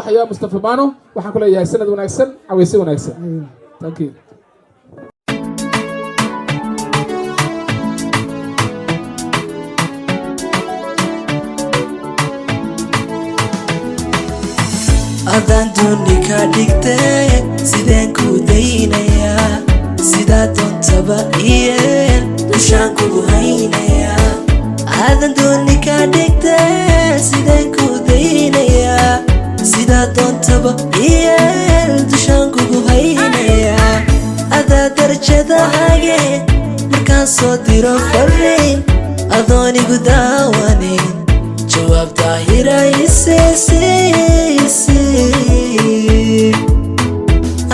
baxaya Mustafa Bano waxaan ku leeyahay sanad wanaagsan caweysi wanaagsan thank you adan dunika digtay sideen ku daynaya sida doontaba iyeen dushaan kugu haynaya adan dunika digtay sideen ku daynaya sida doontaba iyeen dushaan kugu haynaya ada darajada hage markaan soo diro fariin adoonigu daawanin jawaab daahira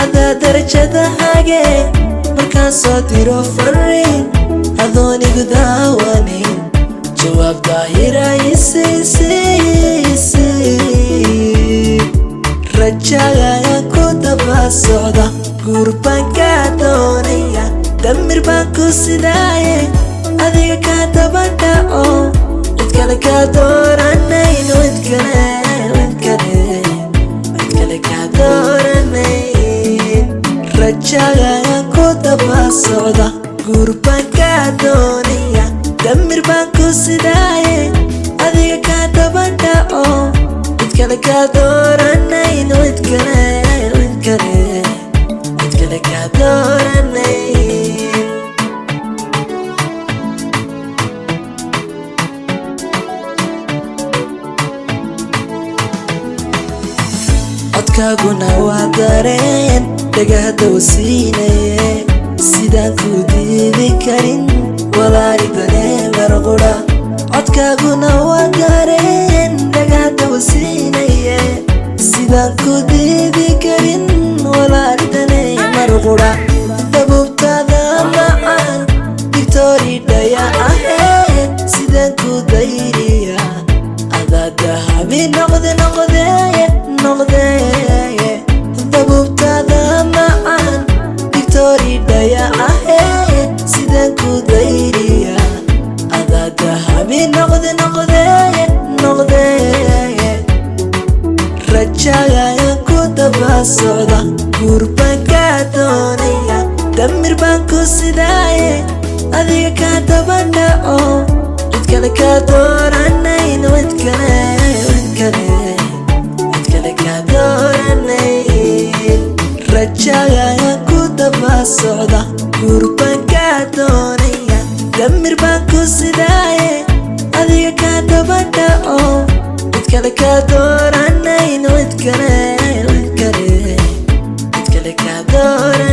ada darajada hage markaan soo diro fariin adoonigu daawanin jawaab daahira rajagaya ku daba socda guur baan kaa doonaya damir baan ku sidaaye adiga kaa daba dhaco cid kale kaa dooranayno cid kale kaa dooranayn rajagaya ku daba socda guur baan kaa doonaya damir baan ku sidaaye adiga kaa daba dhaco cid kale kaa dooranayno cid kale kaa dooranayn codkaaguna waa dareen dhagahda wasiinaye sidaan ku diidi karin walaali dareen larqudha codkaaguna waa dareen dhagahda wasiinaye sidaan ku diidi karin walaali dareen larqudha dabuubtaada macaan victory dhaya ahayd sidaan ku dayriya adaa dahabi noqde dabuubtaada macaan victory dhaya ahayd sidaan ku dayriya adaa dahabi noqde rajagaya ku daba socda guur baan kaa doonaya damir baan ku sidaaye adiga kaa daba dhaco cid kale kaa dooranayno cid kale kaa dooranayn rajagaya ku daba socda guur baan kaa doonaya damir baan ku sidaaye adiga kaa daba dhaco cid kale kaa dooranayno cid kale kaa dooranayno